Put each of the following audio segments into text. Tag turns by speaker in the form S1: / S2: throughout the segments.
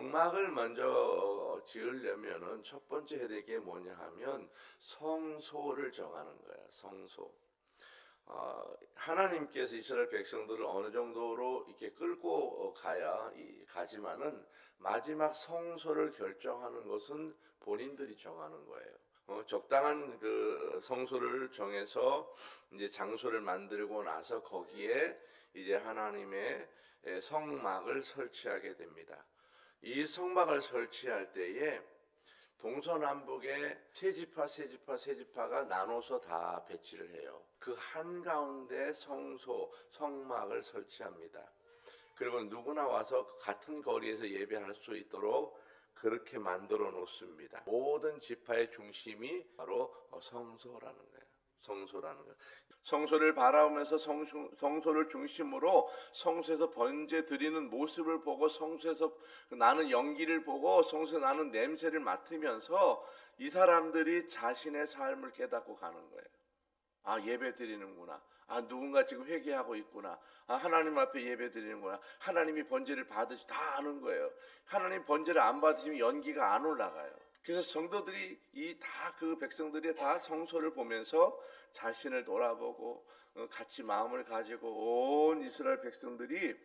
S1: 성막을 먼저 지으려면은 첫 번째 해야 될 게 뭐냐 하면 성소를 정하는 거야. 성소. 하나님께서 이스라엘 백성들을 어느 정도로 이렇게 끌고 가지만은 마지막 성소를 결정하는 것은 본인들이 정하는 거예요. 적당한 그 성소를 정해서 이제 장소를 만들고 나서 거기에 이제 하나님의 성막을 설치하게 됩니다. 이 성막을 설치할 때에 동서남북에 세 지파가 나눠서 다 배치를 해요. 그 한가운데 성막을 설치합니다. 그리고 누구나 와서 같은 거리에서 예배할 수 있도록 그렇게 만들어 놓습니다. 모든 지파의 중심이 바로 성소라는 거예요. 성소를 바라보면서 성소를 중심으로 성소에서 번제 드리는 모습을 보고 성소에서 나는 연기를 보고 성소에서 나는 냄새를 맡으면서 이 사람들이 자신의 삶을 깨닫고 가는 거예요. 아, 예배 드리는구나. 아, 누군가 지금 회개하고 있구나. 아, 하나님 앞에 예배 드리는구나. 하나님이 번제를 받으시 다 아는 거예요. 하나님 번제를 안 받으시면 연기가 안 올라가요. 그래서 성도들이 그 백성들이 다 성소를 보면서 자신을 돌아보고 같이 마음을 가지고 온 이스라엘 백성들이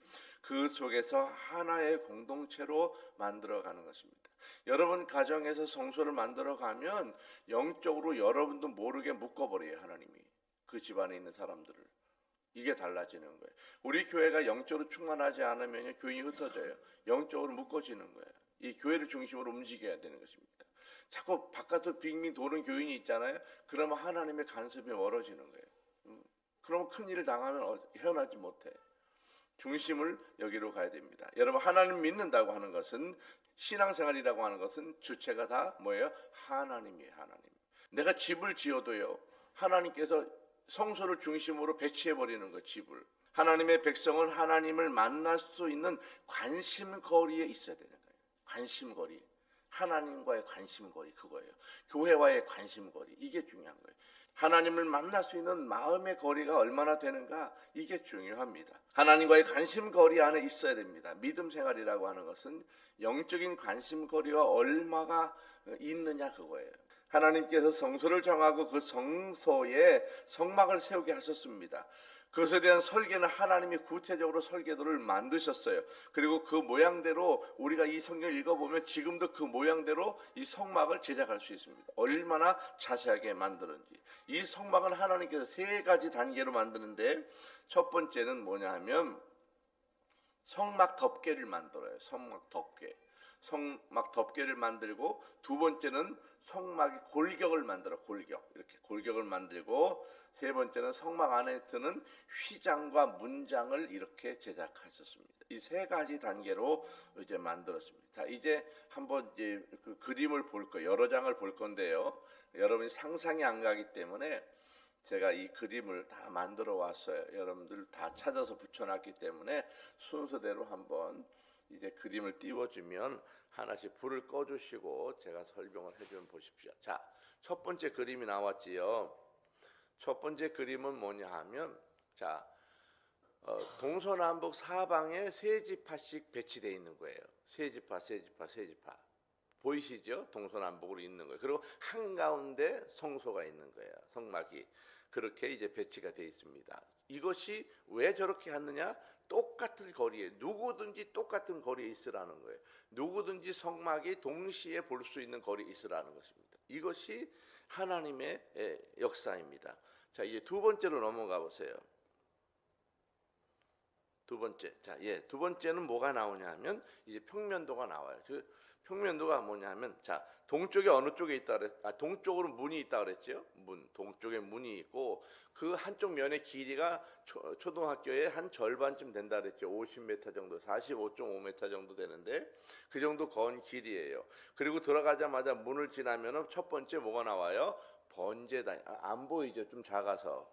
S1: 그 속에서 하나의 공동체로 만들어가는 것입니다. 여러분 가정에서 성소를 만들어가면 영적으로 여러분도 모르게 묶어버려요. 하나님이 그 집안에 있는 사람들을. 이게 달라지는 거예요. 우리 교회가 영적으로 충만하지 않으면 교인이 흩어져요. 영적으로 묶어지는 거예요. 이 교회를 중심으로 움직여야 되는 것입니다. 자꾸 바깥으로 빙빙 도는 교인이 있잖아요. 그러면 하나님의 간섭이 멀어지는 거예요. 그러면 큰일을 당하면 헤어나지 못해. 중심을 여기로 가야 됩니다. 여러분, 하나님 믿는다고 하는 것은, 신앙생활이라고 하는 것은 주체가 다 뭐예요? 하나님이에요. 하나님. 내가 집을 지어도요, 하나님께서 성소를 중심으로 배치해버리는 거, 집을. 하나님의 백성은 하나님을 만날 수 있는 관심거리에 있어야 되는 거예요. 관심거리. 하나님과의 관심거리, 그거예요. 교회와의 관심거리, 이게 중요한 거예요. 하나님을 만날 수 있는 마음의 거리가 얼마나 되는가, 이게 중요합니다. 하나님과의 관심거리 안에 있어야 됩니다. 믿음 생활이라고 하는 것은 영적인 관심거리가 얼마가 있느냐, 그거예요. 하나님께서 성소를 정하고 그 성소에 성막을 세우게 하셨습니다. 그것에 대한 설계는 하나님이 구체적으로 설계도를 만드셨어요. 그리고 그 모양대로 우리가 이 성경을 읽어보면 지금도 그 모양대로 이 성막을 제작할 수 있습니다. 얼마나 자세하게 만드는지. 이 성막은 하나님께서 세 가지 단계로 만드는데, 첫 번째는 뭐냐 하면 성막 덮개를 만들어요. 성막 덮개를 만들고, 두 번째는 성막의 골격을 만들어. 이렇게 골격을 만들고, 세 번째는 성막 안에 드는 휘장과 문장을 이렇게 제작하셨습니다. 이 세 가지 단계로 이제 만들었습니다. 자, 이제 한번 이제 그 그림을 볼 거예요. 여러 장을 볼 건데요. 여러분이 상상이 안 가기 때문에 제가 이 그림을 다 만들어 왔어요. 여러분들 다 찾아서 붙여놨기 때문에 순서대로 한번 이제 그림을 띄워주면 하나씩 불을 꺼주시고 제가 설명을 해주면 보십시오. 자, 첫 번째 그림이 나왔지요. 첫 번째 그림은 뭐냐 하면, 자, 동서남북 사방에 세 지파씩 배치되어 있는 거예요. 세 지파. 보이시죠? 동서남북으로 있는 거예요. 그리고 한가운데 성소가 있는 거예요. 성막이. 그렇게 이제 배치가 되어 있습니다. 이것이 왜 저렇게 하느냐? 똑같은 거리에, 누구든지 똑같은 거리에 있으라는 거예요. 누구든지 성막이 동시에 볼 수 있는 거리에 있으라는 것입니다. 이것이 하나님의 역사입니다. 자, 이제 두 번째로 넘어가 보세요. 두 번째. 자, 두 번째는 뭐가 나오냐 하면 이제 평면도가 나와요. 그 평면도가 뭐냐 하면, 자, 동쪽에 어느 쪽에 있다 그랬, 동쪽으로 문이 있다 그랬죠? 동쪽에 문이 있고, 그 한쪽 면의 길이가 초등학교의 한 절반쯤 된다 그랬죠. 50m 정도, 45.5m 정도 되는데, 그 정도 건 길이에요. 그리고 들어가자마자 문을 지나면은 첫 번째 뭐가 나와요? 번제단. 안 보이죠? 좀 작아서.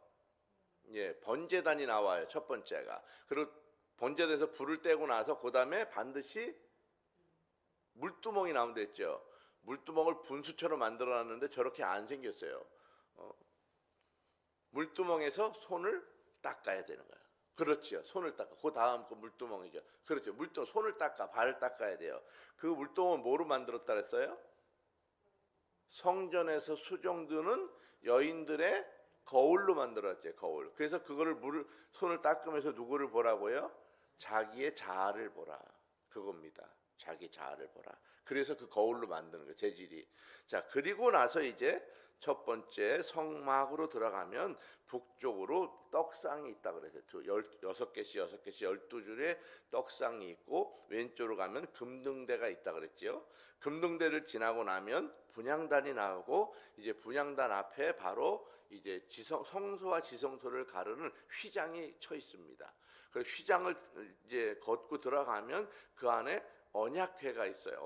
S1: 번제단이 나와요. 첫 번째가. 그리고 번제단에서 불을 떼고 나서 그 다음에 반드시 물두멍이 나오면 됐죠. 물두멍을 분수처럼 만들어놨는데 저렇게 안 생겼어요. 물두멍에서 손을 닦아야 되는 거예요. 그렇지요. 손을 닦아. 그 다음 그 물두멍이죠. 그렇죠. 물두멍 손을 닦아, 발을 닦아야 돼요. 그 물두멍은 뭐로 만들었다 그랬어요? 성전에서 수종드는 여인들의 거울로 만들었죠. 거울. 그래서 그거를 손을 닦으면서 누구를 보라고요? 자기의 자아를 보라. 그겁니다. 자기 자아를 보라. 그래서 그 거울로 만드는 거예요. 재질이. 자, 그리고 나서 이제 첫 번째 성막으로 들어가면 북쪽으로 떡상이 있다 그래서 6개씩 12줄의 떡상이 있고, 왼쪽으로 가면 금등대가 있다 그랬지요. 금등대를 지나고 나면 분향단이 나오고, 이제 분향단 앞에 바로 이제 성소와 지성소를 가르는 휘장이 쳐 있습니다. 그 휘장을 이제 걷고 들어가면 그 안에 언약궤가 있어요.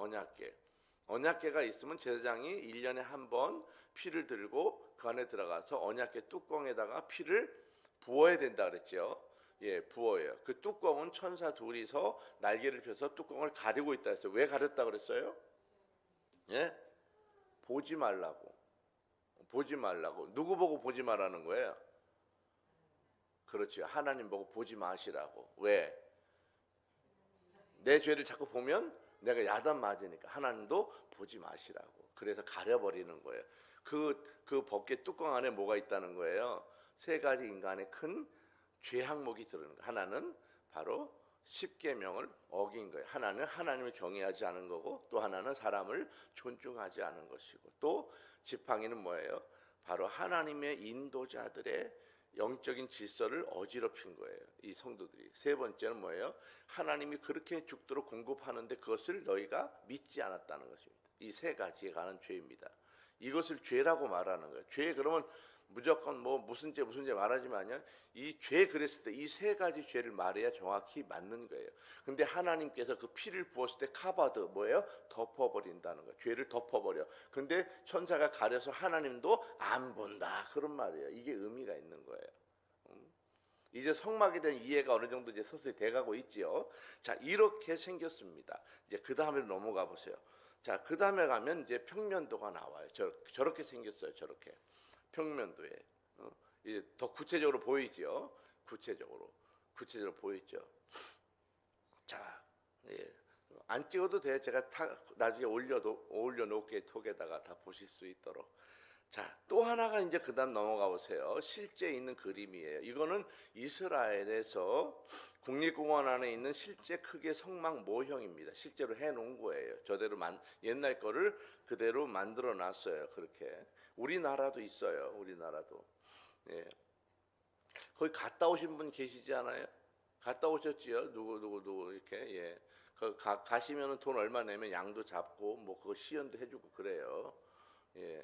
S1: 언약궤가 있으면 제사장이 1년에 한 번 피를 들고 그 안에 들어가서 언약궤 뚜껑에다가 피를 부어야 된다 그랬죠. 예, 부어요. 그 뚜껑은 천사 둘이서 날개를 펴서 뚜껑을 가리고 있다 했어요. 왜 가렸다 그랬어요? 예? 보지 말라고. 누구 보고 보지 말라는 거예요? 그렇죠. 하나님 보고 보지 마시라고. 왜? 내 죄를 자꾸 보면 내가 야단 맞으니까 하나님도 보지 마시라고. 그래서 가려버리는 거예요. 그 법궤 뚜껑 안에 뭐가 있다는 거예요? 세 가지 인간의 큰 죄 항목이 들어있는 거예요. 하나는 바로 십계명을 어긴 거예요. 하나는 하나님을 경외하지 않은 거고, 또 하나는 사람을 존중하지 않은 것이고, 또 지팡이는 뭐예요? 바로 하나님의 인도자들의 영적인 질서를 어지럽힌 거예요. 이 성도들이. 세 번째는 뭐예요? 하나님이 그렇게 죽도록 공급하는데 그것을 너희가 믿지 않았다는 것입니다. 이 세 가지에 관한 죄입니다. 이것을 죄라고 말하는 거예요. 죄 그러면 무조건 뭐 무슨 죄 말하지만요, 이 죄 그랬을 때 이 세 가지 죄를 말해야 정확히 맞는 거예요. 근데 하나님께서 그 피를 부었을 때 카바드 뭐예요? 덮어버린다는 거예요. 죄를 덮어버려. 근데 천사가 가려서 하나님도 안 본다, 그런 말이에요. 이게 의미가 있는 거예요. 이제 성막에 대한 이해가 어느 정도 이제 서서히 돼가고 있지요. 자, 이렇게 생겼습니다. 이제 그 다음에 넘어가 보세요. 자, 그 다음에 가면 이제 평면도가 나와요. 저렇게 생겼어요. 저렇게 평면도에. 이제 더 구체적으로 보이죠. 구체적으로 보이죠. 자, 예. 안 찍어도 돼요. 제가 나중에 올려놓을게, 톡에다가 다 보실 수 있도록. 자, 또 하나가 이제 그다음 넘어가 보세요. 실제 있는 그림이에요. 이거는 이스라엘에서 국립공원 안에 있는 실제 크게 성막 모형입니다. 실제로 해놓은 거예요. 저대로 옛날 거를 그대로 만들어 놨어요. 그렇게. 우리나라도 있어요. 우리나라도. 예. 거기 갔다 오신 분 계시지 않아요? 갔다 오셨지요? 누구 이렇게. 예. 가시면은 돈 얼마 내면 양도 잡고 뭐 그거 시연도 해주고 그래요. 예.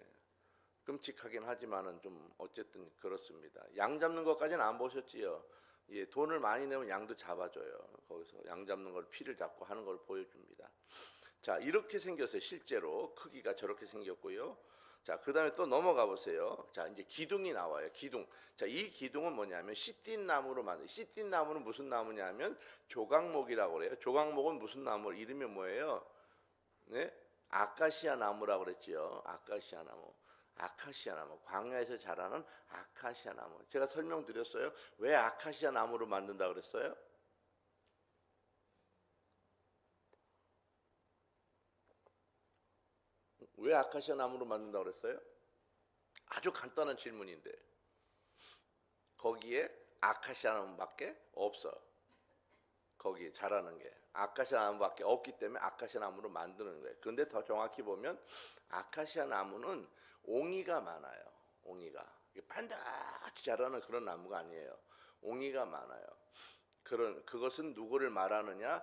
S1: 끔찍하긴 하지만은 좀 어쨌든 그렇습니다. 양 잡는 것까지는 안 보셨지요? 예, 돈을 많이 내면 양도 잡아줘요. 거기서 양 잡는 걸 피를 잡고 하는 걸 보여줍니다. 자, 이렇게 생겼어요. 실제로 크기가 저렇게 생겼고요. 자, 그 다음에 또 넘어가 보세요. 자, 이제 기둥이 나와요. 기둥. 자, 이 기둥은 뭐냐면 시띠 나무로 만든. 시띠 나무는 무슨 나무냐면 조각목이라고 그래요. 조각목은 무슨 나무? 이름이 뭐예요? 네, 아카시아 나무라고 그랬지요. 아카시아 나무. 광야에서 자라는 아카시아 나무. 제가 설명드렸어요. 왜 아카시아 나무로 만든다 그랬어요? 왜 아카시아 나무로 만든다 그랬어요? 아주 간단한 질문인데 거기에 아카시아 나무밖에 없어. 거기 자라는 게 아카시아 나무밖에 없기 때문에 아카시아 나무로 만드는 거예요. 그런데 더 정확히 보면 아카시아 나무는 옹이가 많아요. 옹이가 반듯이 자라는 그런 나무가 아니에요. 옹이가 많아요. 그것은 누구를 말하느냐?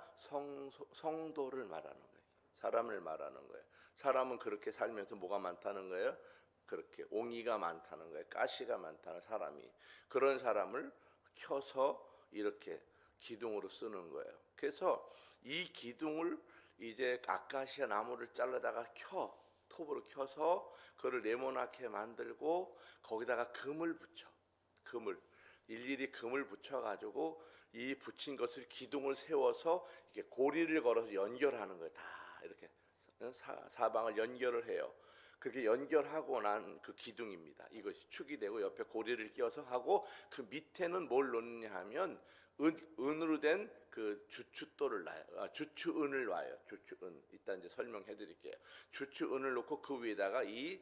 S1: 성도를 말하는 거예요. 사람을 말하는 거예요. 사람은 그렇게 살면서 뭐가 많다는 거예요? 그렇게 옹이가 많다는 거예요. 가시가 많다는 사람이. 그런 사람을 켜서 이렇게 기둥으로 쓰는 거예요. 그래서 이 기둥을 이제 아카시아 나무를 잘라다가 톱으로 켜서 그걸 네모나게 만들고 거기다가 금을 붙여. 일일이 금을 붙여가지고 이 붙인 것을 기둥을 세워서 이렇게 고리를 걸어서 연결하는 거예요. 다 이렇게 사방을 연결을 해요. 그렇게 연결하고 난 그 기둥입니다. 이것이 축이 되고 옆에 고리를 끼워서 하고 그 밑에는 뭘 놓느냐 하면 은으로 된 그 주춧돌을 놔요. 주추은을 놔요. 주추은. 이따 이제 설명해 드릴게요. 주추은을 놓고 그 위에다가 이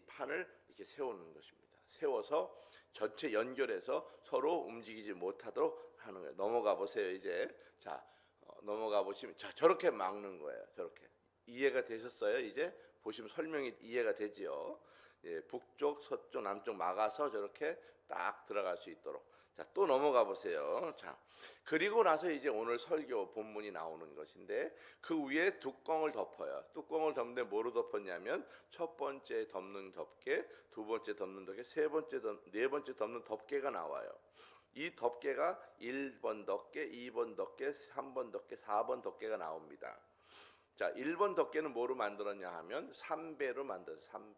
S1: 판을 이렇게 세우는 것입니다. 세워서 전체 연결해서 서로 움직이지 못하도록 하는 거예요. 넘어가 보세요. 이제 자, 넘어가 보시면 자, 저렇게 막는 거예요. 저렇게. 이해가 되셨어요? 이제 보시면 설명이 이해가 되지요. 예, 북쪽, 서쪽, 남쪽 막아서 저렇게 딱 들어갈 수 있도록. 자, 또 넘어가 보세요. 자, 그리고 나서 이제 오늘 설교 본문이 나오는 것인데 그 위에 뚜껑을 덮어요. 뚜껑을 덮는데 뭐로 덮었냐면 첫 번째 덮는 덮개, 두 번째 덮는 덮개, 네 번째 덮는 덮개가 나와요. 이 덮개가 1번 덮개, 2번 덮개, 3번 덮개, 4번 덮개가 나옵니다. 자, 1번 덮개는 뭐로 만들었냐 하면 3배로 만들었어요.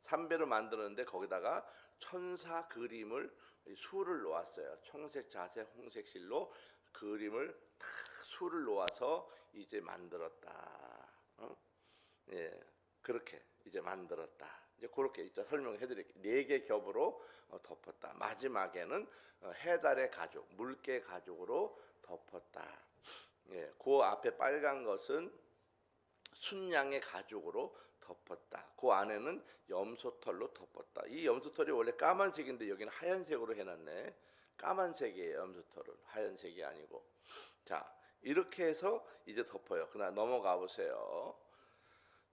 S1: 3배로 만들었는데 거기다가 천사 그림을 수를 놓았어요. 청색, 자색, 홍색 실로 그림을 다 수를 놓아서 이제 만들었다. 예, 그렇게 이제 만들었다. 이제 그렇게 이따 설명해 드릴게요. 4개 겹으로 덮었다. 마지막에는 해달의 가죽, 물개 가죽으로 덮었다. 예, 그 앞에 빨간 것은 순양의 가죽으로 덮었다. 그 안에는 염소털로 덮었다. 이 염소털이 원래 까만색인데 여기는 하얀색으로 해놨네. 까만색이에요. 염소털은 하얀색이 아니고. 자, 이렇게 해서 이제 덮어요. 그러나 넘어가 보세요.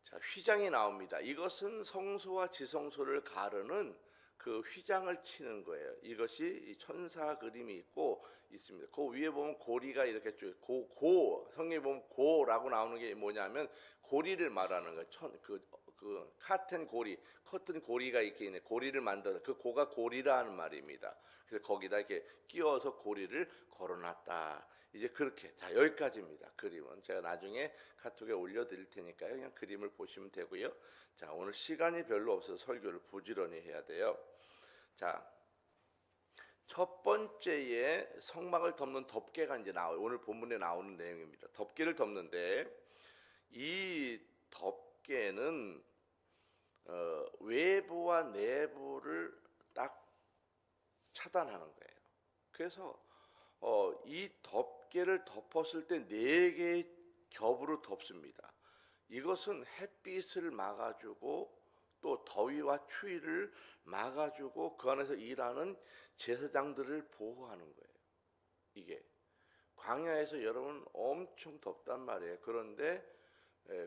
S1: 자, 휘장이 나옵니다. 이것은 성소와 지성소를 가르는 그 휘장을 치는 거예요. 이것이 천사 그림이 있고 있습니다. 그 위에 보면 고리가 이렇게 쭉 성경에 보면 고라고 나오는 게 뭐냐면 고리를 말하는 거예요. 그 커튼 고리가 이렇게 있네. 고리를 만들어서 그 고가 고리라는 말입니다. 그래서 거기다 이렇게 끼워서 고리를 걸어놨다. 이제 그렇게 자 여기까지입니다. 그림은 제가 나중에 카톡에 올려드릴 테니까요. 그냥 그림을 보시면 되고요. 자, 오늘 시간이 별로 없어서 설교를 부지런히 해야 돼요. 자, 첫 번째에 성막을 덮는 덮개가 이제 나와요. 오늘 본문에 나오는 내용입니다. 덮개를 덮는데 이 덮개는 외부와 내부를 딱 차단하는 거예요. 그래서 이 덮개를 덮었을 때 4개의 겹으로 덮습니다. 이것은 햇빛을 막아주고 또 더위와 추위를 막아주고 그 안에서 일하는 제사장들을 보호하는 거예요. 이게 광야에서 여러분 엄청 덥단 말이에요. 그런데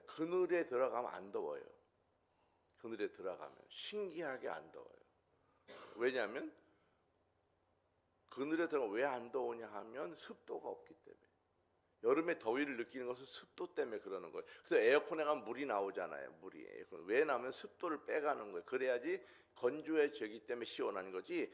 S1: 그늘에 들어가면 안 더워요. 그늘에 들어가면 신기하게 안 더워요. 왜냐하면 그늘에 들어가면 왜 안 더우냐 하면 습도가 없기 때문에. 여름에 더위를 느끼는 것은 습도 때문에 그러는 거예요. 그래서 에어컨에 가면 물이 나오잖아요. 물이. 왜 나오면 습도를 빼가는 거예요. 그래야지 건조해지기 때문에 시원한 거지.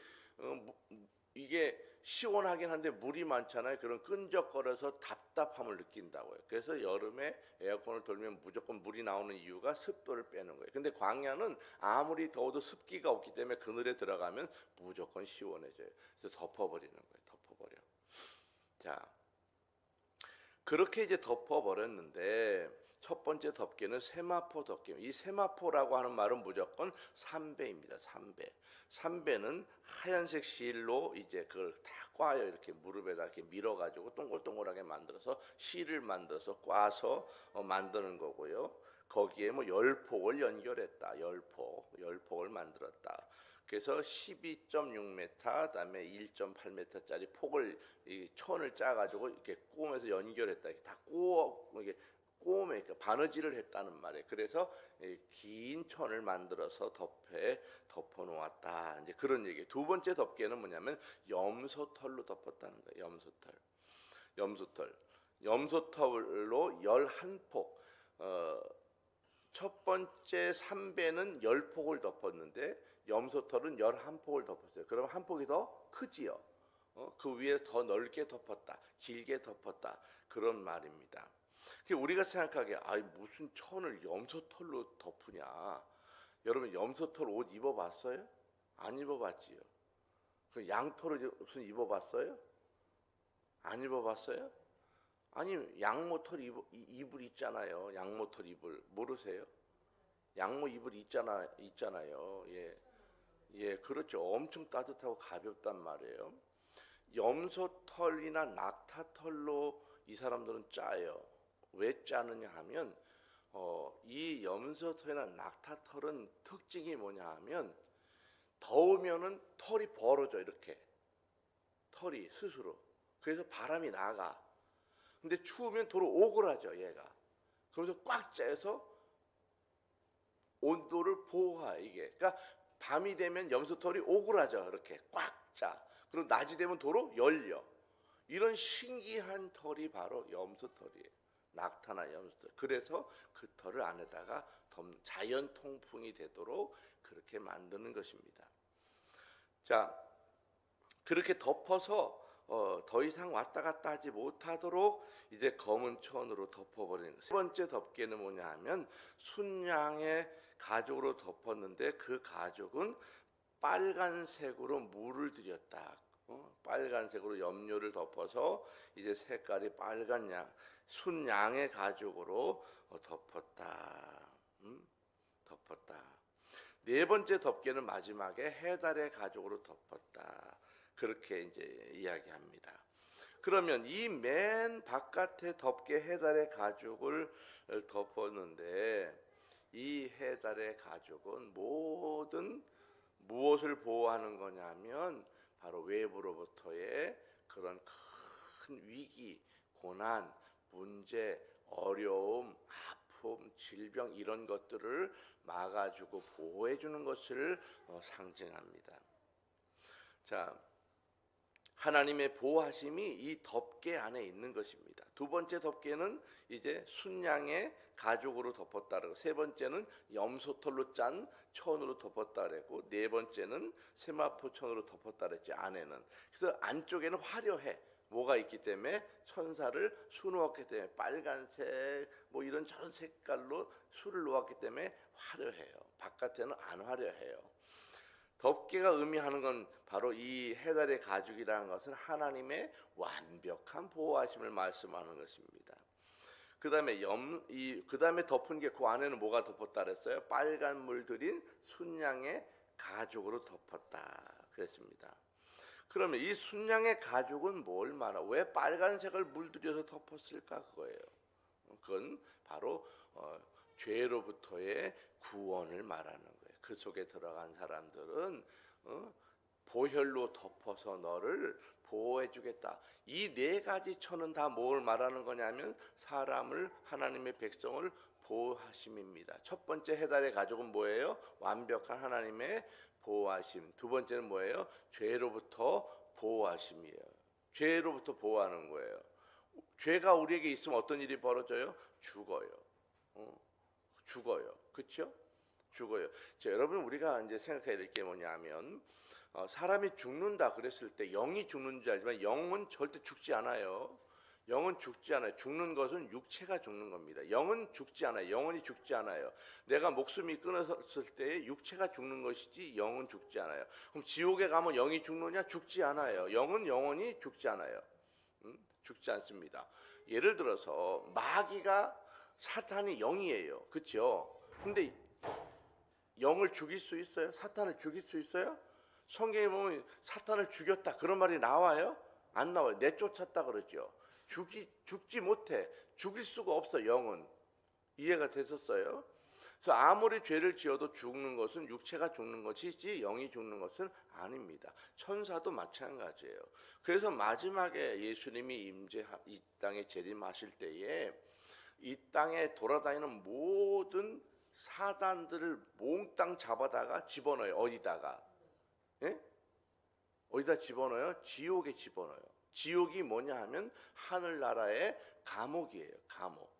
S1: 이게 시원하긴 한데 물이 많잖아요. 그런 끈적거려서 답답함을 느낀다고요. 그래서 여름에 에어컨을 돌면 무조건 물이 나오는 이유가 습도를 빼는 거예요. 근데 광야는 아무리 더워도 습기가 없기 때문에 그늘에 들어가면 무조건 시원해져요. 그래서 덮어버리는 거예요. 덮어버려. 자, 그렇게 이제 덮어버렸는데 첫 번째 덮개는 세마포 덮개입니다. 이 세마포라고 하는 말은 무조건 3배입니다. 3배. 3배는 하얀색 실로 이제 그걸 다 꽈요. 이렇게 무릎에다 이렇게 밀어가지고 동글동글하게 만들어서 실을 만들어서 꽈서 만드는 거고요. 거기에 뭐 열폭을 연결했다. 열폭을 만들었다. 그래서 12.6m, 그다음에 1.8m짜리 폭을 이 천을 짜가지고 이렇게 꼬매서 연결했다. 이렇게 다 이게 꼬매, 바느질을 했다는 말이에요. 그래서 긴 천을 만들어서 덮어놓았다. 이제 그런 얘기예요. 두 번째 덮개는 뭐냐면 염소털로 덮었다는 거예요. 염소털로 11폭. 첫 번째 3배는 10폭을 덮었는데 염소털은 11폭을 덮었어요. 그러면 한 폭이 더 크지요. 그 위에 더 넓게 덮었다. 길게 덮었다. 그런 말입니다. 우리가 생각하기에 무슨 천을 염소털로 덮으냐. 여러분 염소털 옷 입어봤어요? 안 입어봤지요. 그 양털을 무슨 입어봤어요? 안 입어봤어요? 아니 양모털 이불 있잖아요. 양모털 이불 모르세요? 양모 이불 있잖아요. 예, 그렇죠. 엄청 따뜻하고 가볍단 말이에요. 염소털이나 낙타털로 이 사람들은 짜요. 왜 짜느냐 하면 이 염소털이나 낙타털은 특징이 뭐냐 하면 더우면은 털이 벌어져, 이렇게 털이 스스로. 그래서 바람이 나가. 근데 추우면 도로 오그라져 얘가. 그러면서 꽉 짜서 온도를 보호해 이게. 그러니까 밤이 되면 염소털이 오그라져, 이렇게 꽉 짜. 그리고 낮이 되면 도로 열려. 이런 신기한 털이 바로 염소털이에요. 낙타나 염소털. 그래서 그 털을 안에다가 자연 통풍이 되도록 그렇게 만드는 것입니다. 자, 그렇게 덮어서 더 이상 왔다 갔다 하지 못하도록 이제 검은 천으로 덮어버리는 거예요. 세 번째 덮개는 뭐냐 하면 순양의 가죽으로 덮었는데 그 가죽은 빨간색으로 물을 들였다. 빨간색으로 염료를 덮어서 이제 색깔이 빨간 순양의 가죽으로 덮었다. 덮었다. 네 번째 덮개는 마지막에 해달의 가죽으로 덮었다. 그렇게 이제 이야기합니다. 그러면 이 맨 바깥에 덮개 해달의 가죽을 덮었는데 이 해달의 가죽은 모든 무엇을 보호하는 거냐면 바로 외부로부터의 그런 큰 위기, 고난, 문제, 어려움, 아픔, 질병 이런 것들을 막아주고 보호해주는 것을 상징합니다. 자, 하나님의 보호하심이 이 덮개 안에 있는 것입니다. 두 번째 덮개는 이제 순양의 가죽으로 덮었다 그러고, 세 번째는 염소털로 짠 천으로 덮었다 그랬고, 네 번째는 세마포천으로 덮었다 그랬지, 안에는. 그래서 안쪽에는 화려해. 뭐가 있기 때문에 천사를 수놓았기 때문에 빨간색 뭐 이런 저런 색깔로 수를 놓았기 때문에 화려해요. 바깥에는 안 화려해요. 덮개가 의미하는 건 바로 이 해달의 가죽이라는 것은 하나님의 완벽한 보호하심을 말씀하는 것입니다. 그다음에 그다음에 덮은 게 그 안에는 뭐가 덮었다 그랬어요? 빨간 물 들인 순양의 가죽으로 덮었다 그랬습니다. 그러면 이 순양의 가죽은 뭘 말하? 왜 빨간색을 물들여서 덮었을까? 그거예요. 그건 바로 죄로부터의 구원을 말하는 거예요. 그 속에 들어간 사람들은 보혈로 덮어서 너를 보호해 주겠다. 이 네 가지 천은 다 뭘 말하는 거냐면 사람을, 하나님의 백성을 보호하심입니다. 첫 번째 해달의 가죽은 뭐예요? 완벽한 하나님의 보호하심. 두 번째는 뭐예요? 죄로부터 보호하심이에요. 죄로부터 보호하는 거예요. 죄가 우리에게 있으면 어떤 일이 벌어져요? 죽어요. 죽어요. 그렇죠? 죽어요. 자, 여러분, 우리가 이제 생각해야 될 게 뭐냐면 사람이 죽는다 그랬을 때 영이 죽는 줄 알지만 영은 절대 죽지 않아요. 영은 죽지 않아요. 죽는 것은 육체가 죽는 겁니다. 영은 죽지 않아요. 영혼이 죽지 않아요. 내가 목숨이 끊어졌을 때 육체가 죽는 것이지 영은 죽지 않아요. 그럼 지옥에 가면 영이 죽느냐? 죽지 않아요. 영은 영원히 죽지 않아요. 죽지 않습니다. 예를 들어서 마귀가, 사탄이 영이에요. 그렇죠? 근데 영을 죽일 수 있어요? 사탄을 죽일 수 있어요? 성경에 보면 사탄을 죽였다 그런 말이 나와요? 안 나와요. 내쫓았다 그러죠. 죽지 못해. 죽일 수가 없어. 영은. 이해가 되셨어요? 그래서 아무리 죄를 지어도 죽는 것은 육체가 죽는 것이지 영이 죽는 것은 아닙니다. 천사도 마찬가지예요. 그래서 마지막에 예수님이 이 땅에 재림하실 때에 이 땅에 돌아다니는 모든 사단들을 몽땅 잡아다가 집어넣어요. 어디다가? 예? 어디다 집어넣어요? 지옥에 집어넣어요. 지옥이 뭐냐 하면 하늘나라의 감옥이에요. 감옥.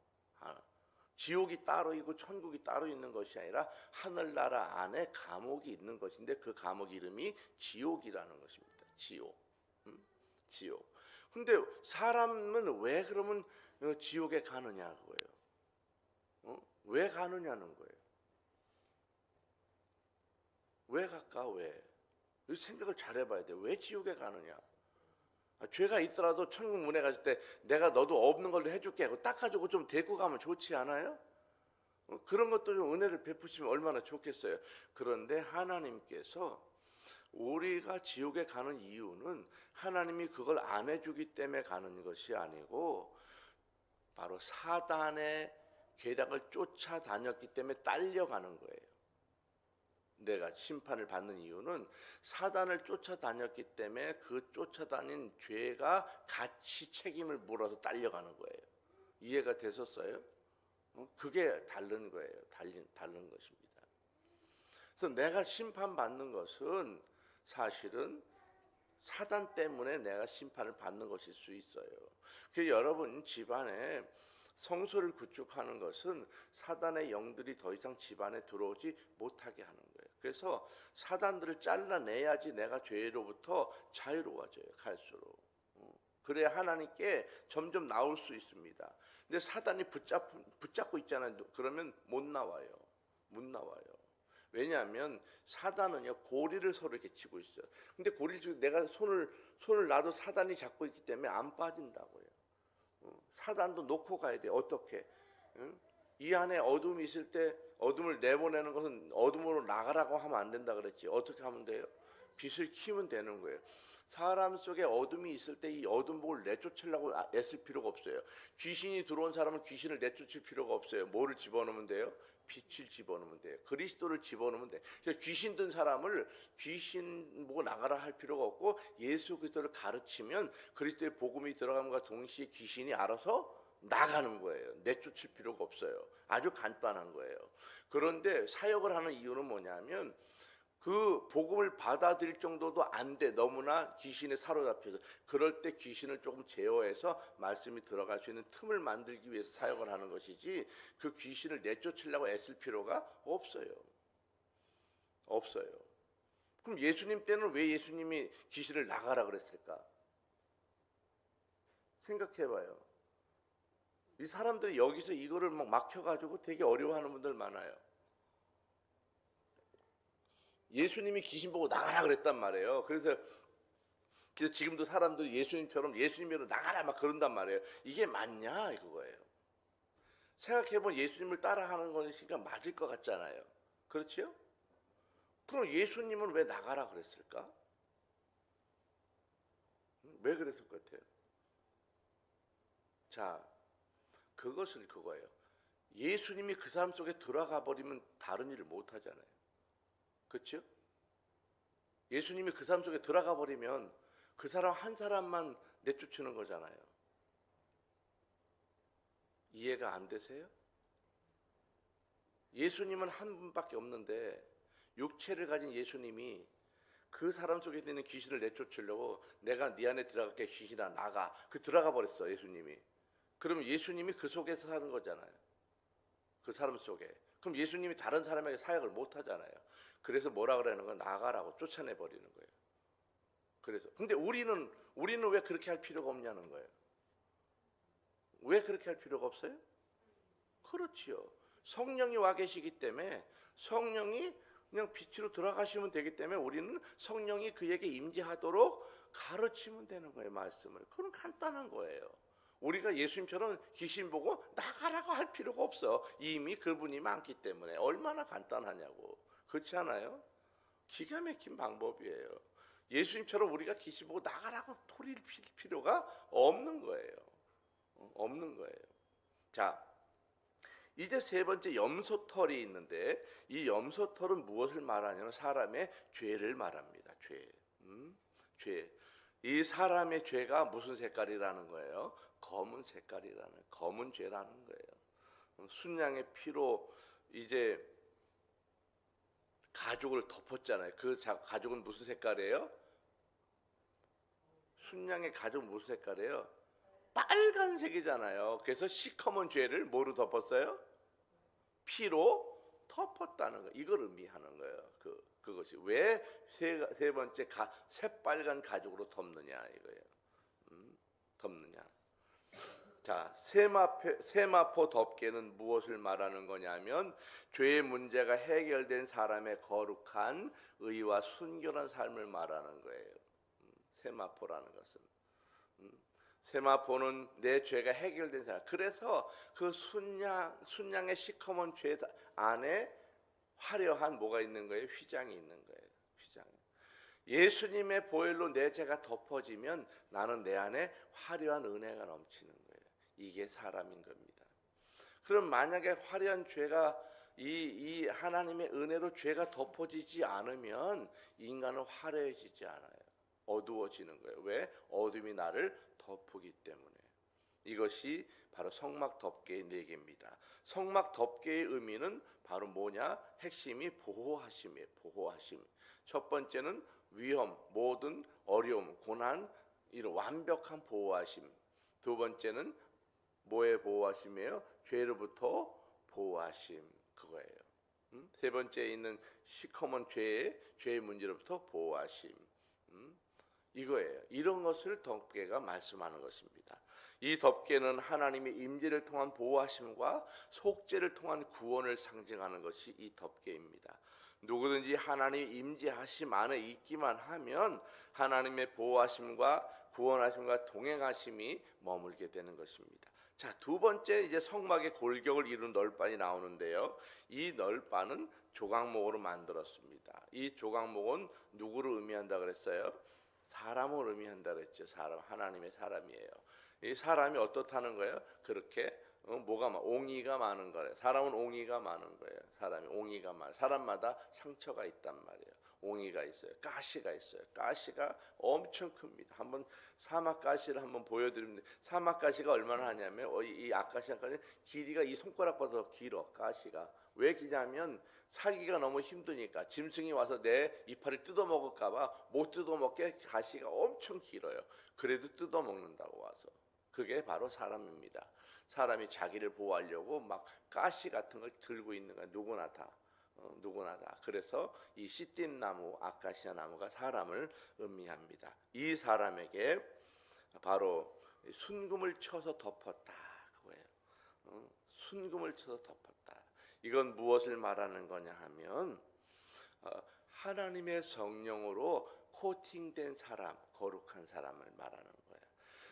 S1: 지옥이 따로 있고 천국이 따로 있는 것이 아니라 하늘나라 안에 감옥이 있는 것인데 그 감옥 이름이 지옥이라는 것입니다. 지옥. 지옥. 근데 사람은 왜 그러면 지옥에 가느냐 그거예요. 왜 가느냐는 거예요. 왜 갈까? 왜? 생각을 잘 해봐야 돼요. 왜 지옥에 가느냐? 죄가 있더라도 천국 문에 갔을 때 내가 너도 없는 걸로 해줄게 하고 닦아주고 좀 데리고 가면 좋지 않아요? 그런 것도 좀 은혜를 베푸시면 얼마나 좋겠어요. 그런데 하나님께서 우리가 지옥에 가는 이유는 하나님이 그걸 안 해주기 때문에 가는 것이 아니고 바로 사단의 계략을 쫓아다녔기 때문에 딸려가는 거예요. 내가 심판을 받는 이유는 사단을 쫓아다녔기 때문에 그 쫓아다닌 죄가 같이 책임을 물어서 딸려가는 거예요. 이해가 되셨어요? 그게 다른 거예요. 다른 것입니다. 그래서 내가 심판받는 것은 사실은 사단 때문에 내가 심판을 받는 것일 수 있어요. 그래서 여러분 집안에 성소를 구축하는 것은 사단의 영들이 더 이상 집안에 들어오지 못하게 하는 거예요. 그래서 사단들을 잘라내야지 내가 죄로부터 자유로워져요. 갈수록. 그래야 하나님께 점점 나올 수 있습니다. 근데 사단이 붙잡고 있잖아요. 그러면 못 나와요. 못 나와요. 왜냐하면 사단은요 고리를 서로 이렇게 치고 있어요. 근데 고리를 내가 손을 놔도 사단이 잡고 있기 때문에 안 빠진다고요. 사단도 놓고 가야 돼. 어떻게? 이 안에 어둠이 있을 때 어둠을 내보내는 것은 어둠으로 나가라고 하면 안 된다 그랬지. 어떻게 하면 돼요? 빛을 키우면 되는 거예요. 사람 속에 어둠이 있을 때 이 어둠복을 내쫓으려고 애쓸 필요가 없어요. 귀신이 들어온 사람은 귀신을 내쫓을 필요가 없어요. 뭐를 집어넣으면 돼요? 빛을 집어넣으면 돼요. 그리스도를 집어넣으면 돼요. 그래서 귀신 든 사람을 귀신 보고 나가라 할 필요가 없고 예수 그리스도를 가르치면 그리스도의 복음이 들어감과 동시에 귀신이 알아서 나가는 거예요. 내쫓을 필요가 없어요. 아주 간단한 거예요. 그런데 사역을 하는 이유는 뭐냐면 그 복음을 받아들일 정도도 안 돼. 너무나 귀신에 사로잡혀서. 그럴 때 귀신을 조금 제어해서 말씀이 들어갈 수 있는 틈을 만들기 위해서 사역을 하는 것이지 그 귀신을 내쫓으려고 애쓸 필요가 없어요. 없어요. 그럼 예수님 때는 왜 예수님이 귀신을 나가라 그랬을까? 생각해봐요. 이 사람들이 여기서 이거를 막 막혀가지고 되게 어려워하는 분들 많아요. 예수님이 귀신 보고 나가라 그랬단 말이에요. 그래서 지금도 사람들이 예수님처럼 예수님으로 나가라 막 그런단 말이에요. 이게 맞냐 이거예요. 생각해보면 예수님을 따라하는 것이니까 맞을 것 같잖아요. 그렇죠? 그럼 예수님은 왜 나가라 그랬을까? 왜 그랬을 것 같아요? 자, 그것은 그거예요. 예수님이 그 사람 속에 들어가 버리면 다른 일을 못 하잖아요. 그렇죠? 예수님이 그 사람 속에 들어가 버리면 그 사람 한 사람만 내쫓는 거잖아요. 이해가 안 되세요? 예수님은 한 분밖에 없는데 육체를 가진 예수님이 그 사람 속에 있는 귀신을 내쫓으려고 내가 네 안에 들어갈게 귀신아 나가. 그 들어가 버렸어 예수님이. 그러면 예수님이 그 속에서 사는 거잖아요. 그 사람 속에. 그럼 예수님이 다른 사람에게 사역을 못 하잖아요. 그래서 뭐라 그러는 건 나가라고 쫓아내 버리는 거예요. 그래서 근데 우리는 왜 그렇게 할 필요가 없냐는 거예요. 왜 그렇게 할 필요가 없어요? 그렇지요. 성령이 와 계시기 때문에 성령이 그냥 빛으로 들어가시면 되기 때문에 우리는 성령이 그에게 임재하도록 가르치면 되는 거예요. 말씀을. 그건 간단한 거예요. 우리가 예수님처럼 귀신 보고 나가라고 할 필요가 없어. 이미 그분이 많기 때문에. 얼마나 간단하냐고. 그렇지 않아요? 기가 막힌 방법이에요. 예수님처럼 우리가 귀신 보고 나가라고 소리를 필 필요가 없는 거예요. 없는 거예요. 자, 이제 세 번째 염소털이 있는데 이 염소털은 무엇을 말하냐면 사람의 죄를 말합니다. 죄. 이 사람의 죄가 무슨 색깔이라는 거예요? 검은 색깔이라는, 검은 죄라는 거예요. 순양의 피로 이제 가죽을 덮었잖아요. 그 가죽은 무슨 색깔이에요? 순양의 가죽은 무슨 색깔이에요? 빨간색이잖아요. 그래서 시커먼 죄를 뭐로 덮었어요? 피로 덮었다는 거. 이걸 의미하는 거예요. 그것이 왜 세 번째 새빨간 가죽으로 덮느냐 이거예요. 덮느냐. 자, 세마포 덮개는 무엇을 말하는 거냐면 죄의 문제가 해결된 사람의 거룩한 의와 순결한 삶을 말하는 거예요. 세마포라는 것은. 세마포는 내 죄가 해결된 사람. 그래서 그 순양의 시커먼 죄 안에 화려한 뭐가 있는 거예요? 휘장이 있는 거예요. 휘장. 예수님의 보혈로 내 죄가 덮어지면 나는 내 안에 화려한 은혜가 넘치는 거예요. 이게 사람인 겁니다. 그럼 만약에 화려한 죄가 이 하나님의 은혜로 죄가 덮어지지 않으면 인간은 화려해지지 않아요. 어두워지는 거예요. 왜? 어둠이 나를 덮기 때문에. 이것이 바로 성막 덮개의 4개입니다. 성막 덮개의 의미는 바로 뭐냐? 핵심이 보호하심이에요. 보호하심. 첫 번째는 위험, 모든 어려움, 고난, 이런 완벽한 보호하심. 두 번째는 뭐의 보호하심이에요? 죄로부터 보호하심. 그거예요. 세 번째에 있는 시커먼 죄의 문제로부터 보호하심. 이거예요. 이런 것을 덮개가 말씀하는 것입니다. 이 덮개는 하나님의 임재를 통한 보호하심과 속죄를 통한 구원을 상징하는 것이 이 덮개입니다. 누구든지 하나님의 임재하심 안에 있기만 하면 하나님의 보호하심과 구원하심과 동행하심이 머물게 되는 것입니다. 자, 두 번째 이제 성막의 골격을 이룬 널판이 나오는데요. 이 널판은 조각목으로 만들었습니다. 이 조각목은 누구를 의미한다 그랬어요? 사람을 의미한다 그랬죠. 사람, 하나님의 사람이에요. 이 사람이 어떻다는 거예요? 그렇게 옹이가 많은 거예요. 사람은 옹이가 많은 거예요. 사람이 옹이가 사람마다 상처가 있단 말이에요. 옹이가 있어요. 가시가 있어요. 가시가 엄청 큽니다. 한번 사막 가시를 한번 보여드리면 사막 가시가 얼마나 하냐면 이 아카시아까지 길이가 이 손가락보다 더 길어. 가시가 왜 기냐면 살기가 너무 힘드니까 짐승이 와서 내 이파리를 뜯어먹을까봐 못 뜯어먹게 가시가 엄청 길어요. 그래도 뜯어먹는다고 와서. 그게 바로 사람입니다. 사람이 자기를 보호하려고 막 가시 같은 걸 들고 있는 거야. 누구나 다. 그래서 이 시띠나무, 아카시아 나무가 사람을 의미합니다. 이 사람에게 바로 순금을 쳐서 덮었다. 그거예요. 순금을 쳐서 덮었다. 이건 무엇을 말하는 거냐 하면 하나님의 성령으로 코팅된 사람, 거룩한 사람을 말하는 거예요.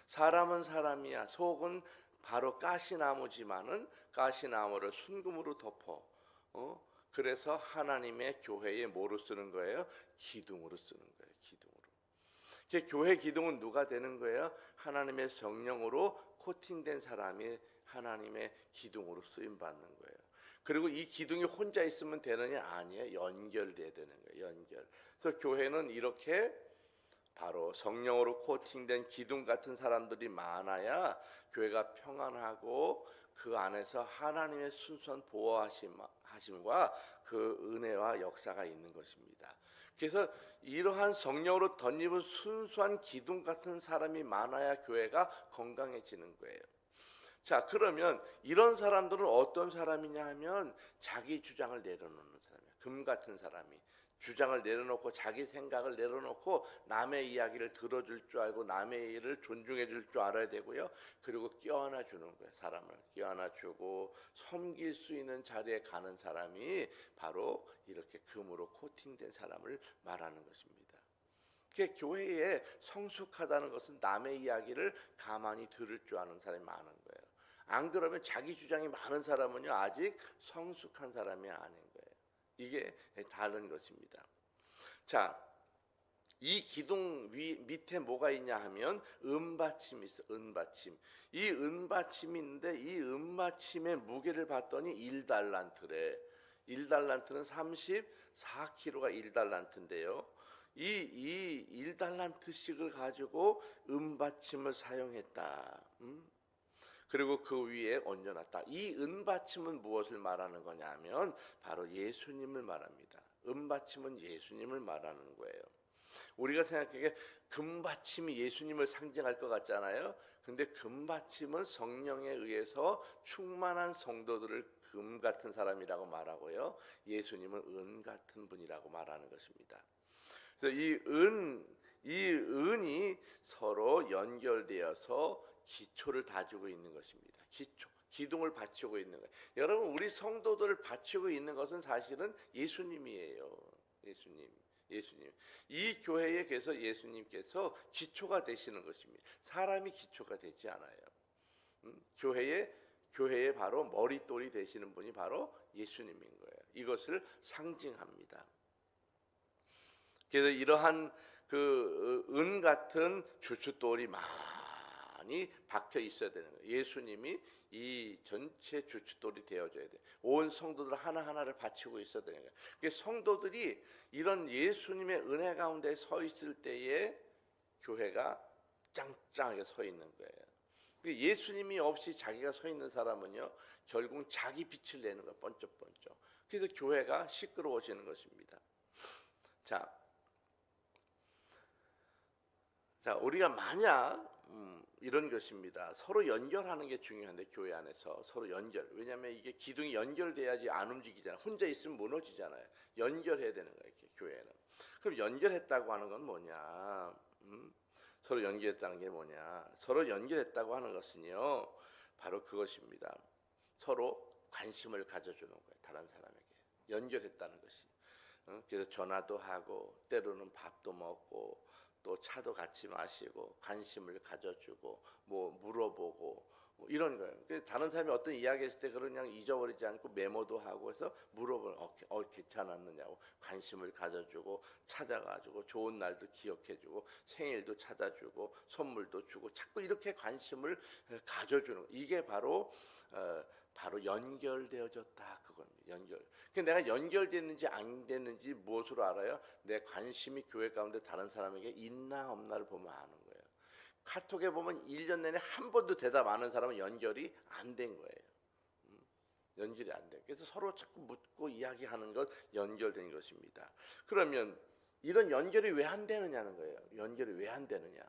S1: 사람은 사람이야. 속은 바로 가시나무지만은 가시나무를 순금으로 덮어. 그래서 하나님의 교회에 뭐로 쓰는 거예요? 기둥으로 쓰는 거예요. 기둥으로. 교회 기둥은 누가 되는 거예요? 하나님의 성령으로 코팅된 사람이 하나님의 기둥으로 쓰임 받는 거예요. 그리고 이 기둥이 혼자 있으면 되느냐? 아니에요. 연결돼야 되는 거예요. 연결. 그래서 교회는 이렇게 바로 성령으로 코팅된 기둥 같은 사람들이 많아야 교회가 평안하고 그 안에서 하나님의 순수한 보호하심과 그 은혜와 역사가 있는 것입니다. 그래서 이러한 성령으로 덧입은 순수한 기둥 같은 사람이 많아야 교회가 건강해지는 거예요. 자, 그러면 이런 사람들은 어떤 사람이냐 하면 자기 주장을 내려놓는 사람이에요. 금 같은 사람이 주장을 내려놓고 자기 생각을 내려놓고 남의 이야기를 들어줄 줄 알고 남의 일을 존중해 줄 줄 알아야 되고요. 그리고 껴안아 주는 거예요. 사람을 껴안아 주고 섬길 수 있는 자리에 가는 사람이 바로 이렇게 금으로 코팅된 사람을 말하는 것입니다. 교회에 성숙하다는 것은 남의 이야기를 가만히 들을 줄 아는 사람이 많은 거예요. 안 그러면 자기 주장이 많은 사람은요 아직 성숙한 사람이 아닌 거예요. 이게 다른 것입니다. 자, 이 기둥 밑에 뭐가 있냐 하면 은받침이 있어. 은받침. 이 은받침이 있는데 이 은받침의 무게를 봤더니 1달란트래. 1달란트는 34kg가 1달란트인데요. 이 1달란트씩을 가지고 은받침을 사용했다. 그리고 그 위에 얹어놨다. 이 은받침은 무엇을 말하는 거냐면 바로 예수님을 말합니다. 은받침은 예수님을 말하는 거예요. 우리가 생각하기에 금받침이 예수님을 상징할 것 같잖아요. 근데 금받침은 성령에 의해서 충만한 성도들을 금 같은 사람이라고 말하고요. 예수님은 은 같은 분이라고 말하는 것입니다. 그래서 이 은이 서로 연결되어서 기초를 다지고 있는 것입니다. 기둥을 받치고 있는 거예요. 여러분, 우리 성도들을 받치고 있는 것은 사실은 예수님이에요. 예수님. 이 교회에 그래서 예수님께서 기초가 되시는 것입니다. 사람이 기초가 되지 않아요. 교회에 바로 머릿돌이 되시는 분이 바로 예수님인 거예요. 이것을 상징합니다. 그래서 이러한 그 은 같은 주춧돌이 많이 박혀 있어야 되는 거예요. 예수님이 이 전체 주춧돌이 되어줘야 돼. 온 성도들 하나하나를 바치고 있어야 되는 거예요. 그러니까 성도들이 이런 예수님의 은혜 가운데 서 있을 때에 교회가 짱짱하게 서 있는 거예요. 예수님이 없이 자기가 서 있는 사람은요, 결국 자기 빛을 내는 거예요. 번쩍번쩍. 그래서 교회가 시끄러워지는 것입니다. 자, 우리가 만약 이런 것입니다. 서로 연결하는 게 중요한데, 교회 안에서 서로 연결. 왜냐하면 이게 기둥이 연결돼야지 안 움직이잖아요. 혼자 있으면 무너지잖아요. 연결해야 되는 거예요, 이렇게 교회는. 그럼 연결했다고 하는 건 뭐냐? 서로 연결했다는 게 뭐냐? 서로 연결했다고 하는 것은요, 바로 그것입니다. 서로 관심을 가져주는 거예요. 다른 사람에게 연결했다는 것이. 그래서 전화도 하고, 때로는 밥도 먹고, 또 차도 같이 마시고, 관심을 가져주고, 뭐 물어보고, 뭐 이런 거예요. 다른 사람이 어떤 이야기했을 때 그냥 잊어버리지 않고 메모도 하고 해서 물어보는, 괜찮았느냐고 관심을 가져주고, 찾아가지고 좋은 날도 기억해주고, 생일도 찾아주고, 선물도 주고, 자꾸 이렇게 관심을 가져주는 거. 이게 바로 연결되어졌다, 그겁니다. 연결. 내가 연결됐는지 안 됐는지 무엇으로 알아요? 내 관심이 교회 가운데 다른 사람에게 있나 없나를 보면 아는 거예요. 카톡에 보면 1년 내내 한 번도 대답 안 한 사람은 연결이 안 된 거예요. 연결이 안 돼. 그래서 서로 자꾸 묻고 이야기하는 것, 연결된 것입니다. 그러면 이런 연결이 왜 안 되느냐는 거예요. 연결이 왜 안 되느냐?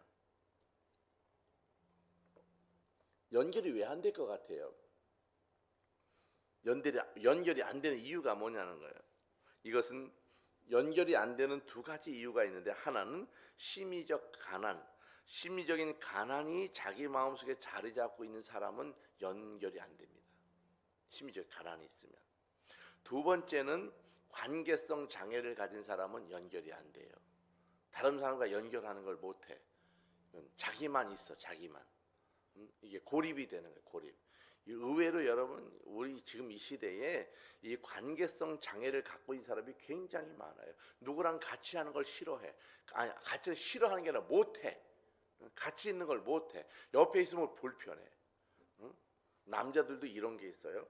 S1: 연결이 왜 안 될 것 같아요? 연결이 안 되는 이유가 뭐냐는 거예요. 이것은 연결이 안 되는 두 가지 이유가 있는데, 하나는 심리적 가난, 심리적인 가난이 자기 마음속에 자리 잡고 있는 사람은 연결이 안 됩니다. 심리적 가난이 있으면. 두 번째는 관계성 장애를 가진 사람은 연결이 안 돼요. 다른 사람과 연결하는 걸 못해. 자기만 있어, 자기만. 이게 고립이 되는 거예요, 고립. 의외로 여러분, 우리 지금 이 시대에 이 관계성 장애를 갖고 있는 사람이 굉장히 많아요. 누구랑 같이 하는 걸 싫어해. 아니, 같이 싫어하는 게 아니라 못해. 같이 있는 걸 못해. 옆에 있으면 불편해. 남자들도 이런 게 있어요.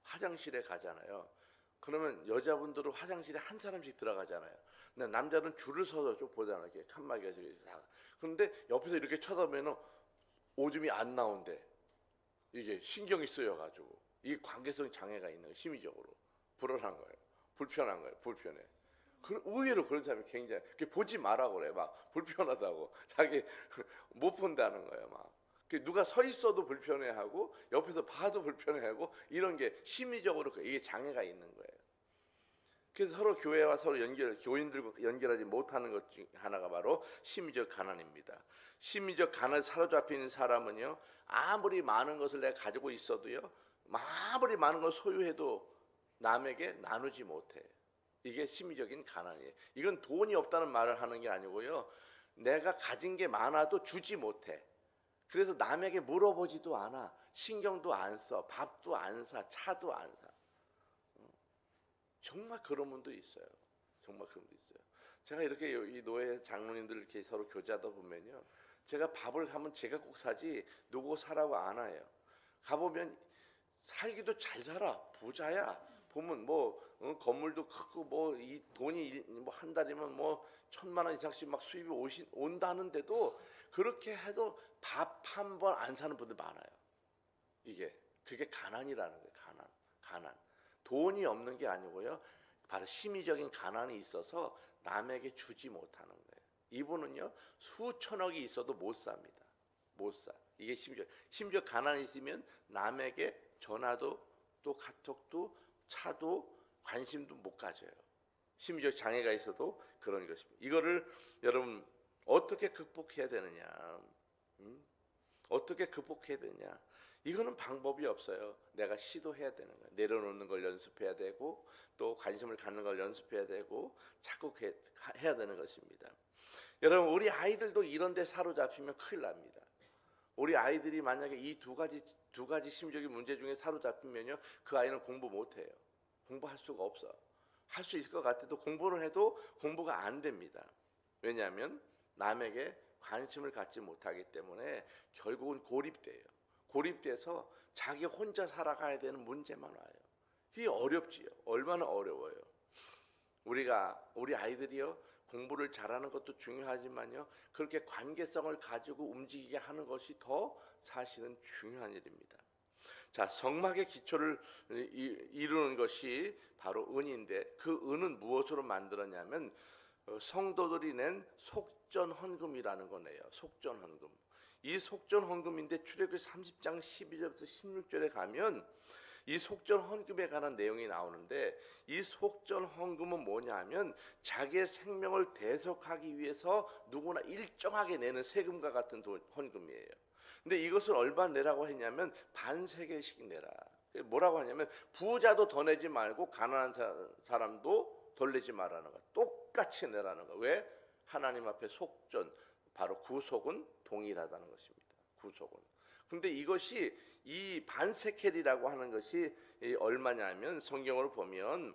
S1: 화장실에 가잖아요. 그러면 여자분들은 화장실에 한 사람씩 들어가잖아요. 근데 남자는 줄을 서서 좀 보잖아요. 이렇게 칸막이가 저기. 그런데 옆에서 이렇게 쳐다보면 오줌이 안 나온대. 이게 신경이 쓰여가지고 이 관계성 장애가 있는 거예요. 심리적으로 불안한 거예요. 불편한 거예요. 불편해. 의외로 그런 사람이 굉장히 보지 마라 그래. 막 불편하다고 자기 못 본다는 거예요. 막 누가 서 있어도 불편해하고 옆에서 봐도 불편해하고 이런 게 심리적으로 이게 장애가 있는 거예요. 그래서 서로 교회와 서로 교인들과 연결하지 못하는 것 중 하나가 바로 심리적 가난입니다. 심리적 가난에 사로잡혀 있는 사람은요, 아무리 많은 것을 내가 가지고 있어도요, 아무리 많은 걸 소유해도 남에게 나누지 못해. 이게 심리적인 가난이에요. 이건 돈이 없다는 말을 하는 게 아니고요, 내가 가진 게 많아도 주지 못해. 그래서 남에게 물어보지도 않아. 신경도 안 써. 밥도 안 사. 차도 안 사. 정말 그런 분도 있어요. 정말 그런 분도 있어요. 제가 이렇게 이 노예 장로님들 이렇게 서로 교제하다 보면요, 제가 밥을 사면 제가 꼭 사지 누구 사라고 안 해요. 가보면 살기도 잘 살아. 부자야. 보면 뭐 건물도 크고 뭐 이 돈이 뭐 한 달이면 뭐 1,000만 원 이상씩 막 수입이 온다는데도 그렇게 해도 밥 한 번 안 사는 분들 많아요. 그게 가난이라는 거예요. 가난. 돈이 없는 게 아니고요, 바로 심리적인 가난이 있어서 남에게 주지 못하는 거예요. 이분은요, 수천억이 있어도 못 삽니다. 못 사. 이게 심지어 가난이 있으면 남에게 전화도 또 카톡도 차도 관심도 못 가져요. 심리적 장애가 있어도 그런 것입니다. 이거를 여러분 어떻게 극복해야 되느냐? 어떻게 극복해야 되냐? 이거는 방법이 없어요. 내가 시도해야 되는 거예요. 내려놓는 걸 연습해야 되고, 또 관심을 갖는 걸 연습해야 되고, 자꾸 해야 되는 것입니다. 여러분, 우리 아이들도 이런 데 사로잡히면 큰일 납니다. 우리 아이들이 만약에 이 두 가지 심리적인 문제 중에 사로잡히면요, 그 아이는 공부 못 해요. 공부할 수가 없어. 할 수 있을 것 같아도 공부를 해도 공부가 안 됩니다. 왜냐하면 남에게 관심을 갖지 못하기 때문에 결국은 고립돼요. 고립돼서 자기 혼자 살아가야 되는 문제만 와요. 이게 어렵지요. 얼마나 어려워요. 우리 아이들이요, 공부를 잘하는 것도 중요하지만요, 그렇게 관계성을 가지고 움직이게 하는 것이 더 사실은 중요한 일입니다. 자, 성막의 기초를 이루는 것이 바로 은인데, 그 은은 무엇으로 만들었냐면 성도들이 낸 속전헌금이라는 거네요. 속전헌금. 이 속전헌금인데 출애굽기 30장 12절부터 16절에 가면 이 속전헌금에 관한 내용이 나오는데, 이 속전헌금은 뭐냐 하면 자기의 생명을 대속하기 위해서 누구나 일정하게 내는 세금과 같은 헌금이에요. 근데 이것을 얼마 내라고 했냐면 반세겔씩 내라. 뭐라고 하냐면 부자도 더 내지 말고 가난한 사람도 덜 내지 말라는 거야. 똑같이 내라는 거야. 왜? 하나님 앞에 속전, 바로 구속은 동일하다는 것입니다. 구속은. 근데 이것이 이 반세켈이라고 하는 것이 얼마냐면 성경으로 보면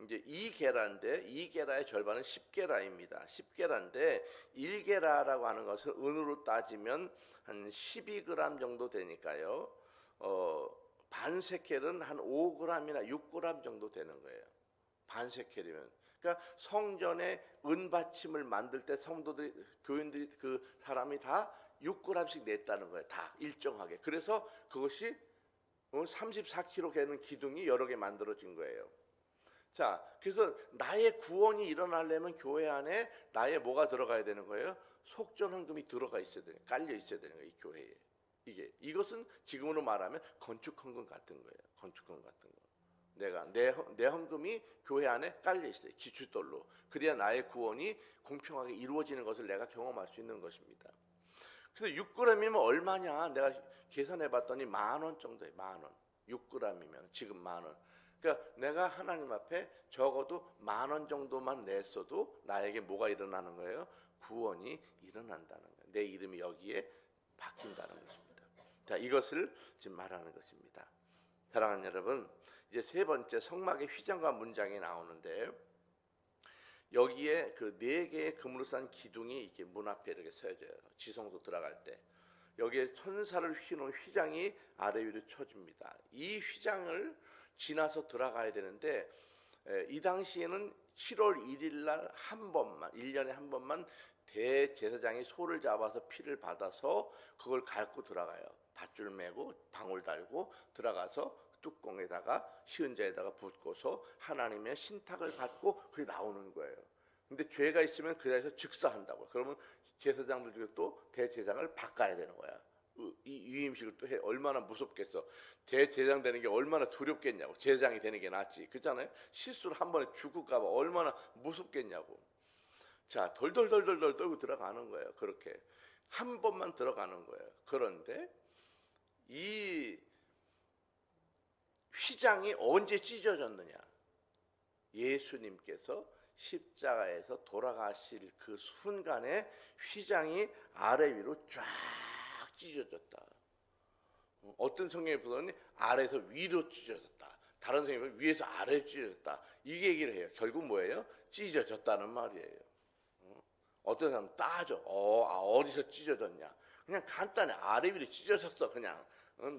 S1: 이제 2게라인데 2게라의 절반은 10게라입니다. 10게라인데 1게라라고 하는 것은 은으로 따지면 한 12g 정도 되니까요. 반세켈은 한 5g이나 6g 정도 되는 거예요. 반세켈이면. 그러니까 성전에 은받침을 만들 때 성도들이, 교인들이, 그 사람이 다 6g씩 냈다는 거예요. 다 일정하게. 그래서 그것이 34kg 되는 기둥이 여러 개 만들어진 거예요. 자, 그래서 나의 구원이 일어나려면 교회 안에 나의 뭐가 들어가야 되는 거예요? 속전헌금이 들어가 있어야 되는, 깔려 있어야 되는 거예요. 이 교회에. 이것은 지금으로 말하면 건축헌금 같은 거예요. 건축헌금 같은 거. 내가 내 헌금이 교회 안에 깔려 있어요. 기초돌로. 그래야 나의 구원이 공평하게 이루어지는 것을 내가 경험할 수 있는 것입니다. 그래서 6g이면 얼마냐? 내가 계산해 봤더니 10,000원 정도예요. 10,000원. 6g이면 지금 10,000원. 그러니까 내가 하나님 앞에 적어도 10,000원 정도만 냈어도 나에게 뭐가 일어나는 거예요? 구원이 일어난다는 거예요. 내 이름이 여기에 박힌다는 것입니다. 자, 이것을 지금 말하는 것입니다. 사랑하는 여러분, 이제 세 번째 성막의 휘장과 문장이 나오는데, 여기에 그 4개의 금으로 싼 기둥이 이렇게 문 앞에 이렇게 서져요. 지성소 들어갈 때 여기에 천사를 휘는 휘장이 아래 위로 쳐집니다. 이 휘장을 지나서 들어가야 되는데, 이 당시에는 7월 1일 날 한 번만, 1년에 한 번만 대제사장이 소를 잡아서 피를 받아서 그걸 갈고 들어가요. 밧줄 메고 방울 달고 들어가서 뚜껑에다가 시은자에다가 붓고서 하나님의 신탁을 받고 그게 나오는 거예요. 근데 죄가 있으면 그 자리에서 즉사한다고. 그러면 제사장들 중에 또 대제사장을 바꿔야 되는 거야. 이 위임식을 또 해. 얼마나 무섭겠어. 대제사장 되는 게 얼마나 두렵겠냐고. 제사장이 되는 게 낫지. 그렇잖아요. 실수를 한 번에 죽을까 봐 얼마나 무섭겠냐고. 자, 덜덜덜덜 떨고 들어가는 거예요. 그렇게 한 번만 들어가는 거예요. 그런데 이 휘장이 언제 찢어졌느냐? 예수님께서 십자가에서 돌아가실 그 순간에 휘장이 아래 위로 쫙 찢어졌다. 어떤 성경에 보더니 아래에서 위로 찢어졌다. 다른 성경에 보면 위에서 아래로 찢어졌다. 이게 얘기를 해요. 결국 뭐예요? 찢어졌다는 말이에요. 어떤 사람은 따져. 어디서 찢어졌냐? 그냥 간단해. 아래 위로 찢어졌어. 그냥.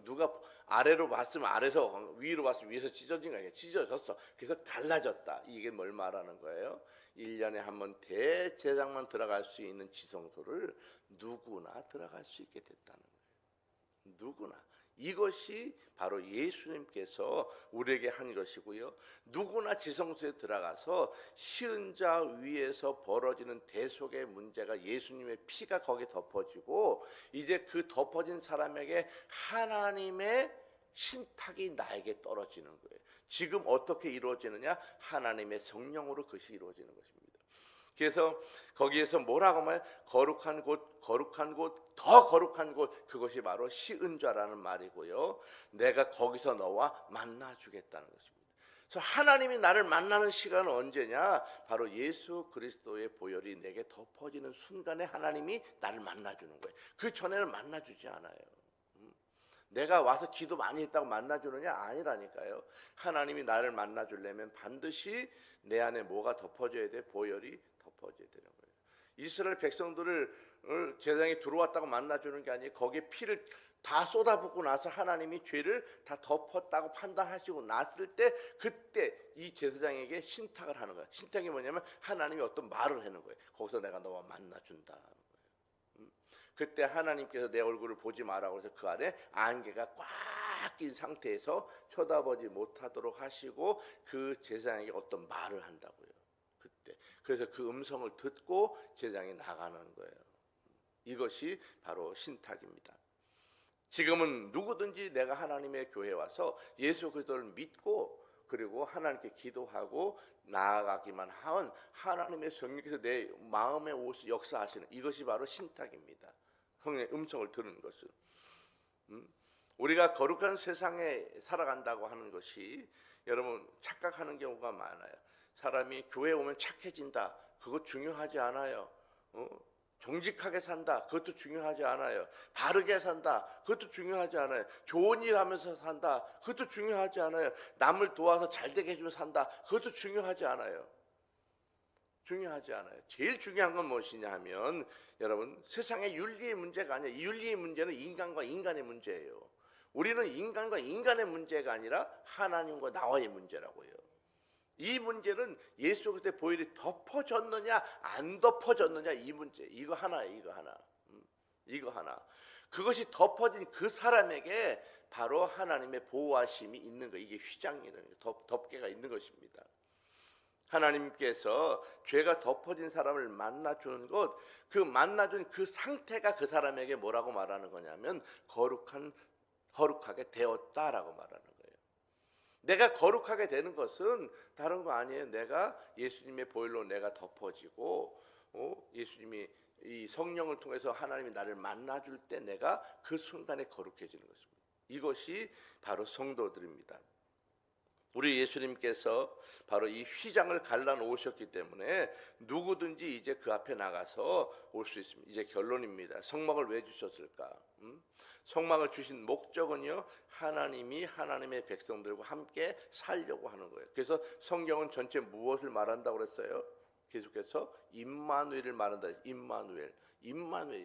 S1: 누가 아래로 봤으면 아래서, 위로 봤으면 위에서 찢어진 거야. 찢어졌어. 그래서 갈라졌다. 이게 뭘 말하는 거예요? 1년에 한 번 대제사장만 들어갈 수 있는 지성소를 누구나 들어갈 수 있게 됐다는 거예요. 누구나. 이것이 바로 예수님께서 우리에게 한 것이고요. 누구나 지성소에 들어가서 시은자 위에서 벌어지는 대속의 문제가 예수님의 피가 거기에 덮어지고, 이제 그 덮어진 사람에게 하나님의 신탁이 나에게 떨어지는 거예요. 지금 어떻게 이루어지느냐? 하나님의 성령으로 그것이 이루어지는 것입니다. 그래서 거기에서 뭐라고 하면 거룩한 곳, 거룩한 곳, 더 거룩한 곳, 그것이 바로 시은좌라는 말이고요. 내가 거기서 너와 만나주겠다는 것입니다. 그래서 하나님이 나를 만나는 시간은 언제냐? 바로 예수 그리스도의 보혈이 내게 덮어지는 순간에 하나님이 나를 만나주는 거예요. 그 전에는 만나주지 않아요. 내가 와서 기도 많이 했다고 만나주느냐? 아니라니까요. 하나님이 나를 만나주려면 반드시 내 안에 뭐가 덮어져야 돼? 보혈이 덮어져야 되는 거예요. 이스라엘 백성들을 제사장이 들어왔다고 만나주는 게 아니에요. 거기에 피를 다 쏟아붓고 나서 하나님이 죄를 다 덮었다고 판단하시고 났을 때, 그때 이 제사장에게 신탁을 하는 거예요. 신탁이 뭐냐면 하나님이 어떤 말을 하는 거예요. 거기서 내가 너와 만나준다. 그때 하나님께서 내 얼굴을 보지 마라고 해서 그 안에 안개가 꽉 낀 상태에서 쳐다보지 못하도록 하시고 그 제사장에게 어떤 말을 한다고요. 그때 그래서 그 음성을 듣고 제사장이 나가는 거예요. 이것이 바로 신탁입니다. 지금은 누구든지 내가 하나님의 교회에 와서 예수 그리스도를 믿고 그리고 하나님께 기도하고 나아가기만 하면 하나님의 성령께서 내 마음에 오시 역사하시는, 이것이 바로 신탁입니다. 성령의 음성을 들은 것은. 우리가 거룩한 세상에 살아간다고 하는 것이, 여러분 착각하는 경우가 많아요. 사람이 교회에 오면 착해진다, 그거 중요하지 않아요. 정직하게 산다, 그것도 중요하지 않아요. 바르게 산다, 그것도 중요하지 않아요. 좋은 일 하면서 산다, 그것도 중요하지 않아요. 남을 도와서 잘 되게 해주면서 산다, 그것도 중요하지 않아요. 중요하지 않아요. 제일 중요한 건 무엇이냐 하면, 여러분 세상의 윤리의 문제가 아니에요. 이 윤리의 문제는 인간과 인간의 문제예요. 우리는 인간과 인간의 문제가 아니라 하나님과 나와의 문제라고요. 이 문제는 예수 그리스도의 보혈이 덮어졌느냐 안 덮어졌느냐, 이 문제, 이거 하나예요. 이거 하나. 그것이 덮어진 그 사람에게 바로 하나님의 보호하심이 있는 거, 이게 휘장이라는 덮개가 있는 것입니다. 하나님께서 죄가 덮어진 사람을 만나주는 것, 그 만나준 그 상태가 그 사람에게 뭐라고 말하는 거냐면 거룩하게 되었다라고 말하는 거예요. 내가 거룩하게 되는 것은 다른 거 아니에요. 내가 예수님의 보혈로 내가 덮어지고, 예수님이 이 성령을 통해서 하나님이 나를 만나줄 때 내가 그 순간에 거룩해지는 것입니다. 이것이 바로 성도들입니다. 우리 예수님께서 바로 이 휘장을 갈라놓으셨기 때문에 누구든지 이제 그 앞에 나가서 올 수 있습니다. 이제 결론입니다. 성막을 왜 주셨을까? 성막을 주신 목적은요, 하나님이 하나님의 백성들과 함께 살려고 하는 거예요. 그래서 성경은 전체 무엇을 말한다고 그랬어요? 계속해서 임마누엘을 말한다. 임마누엘,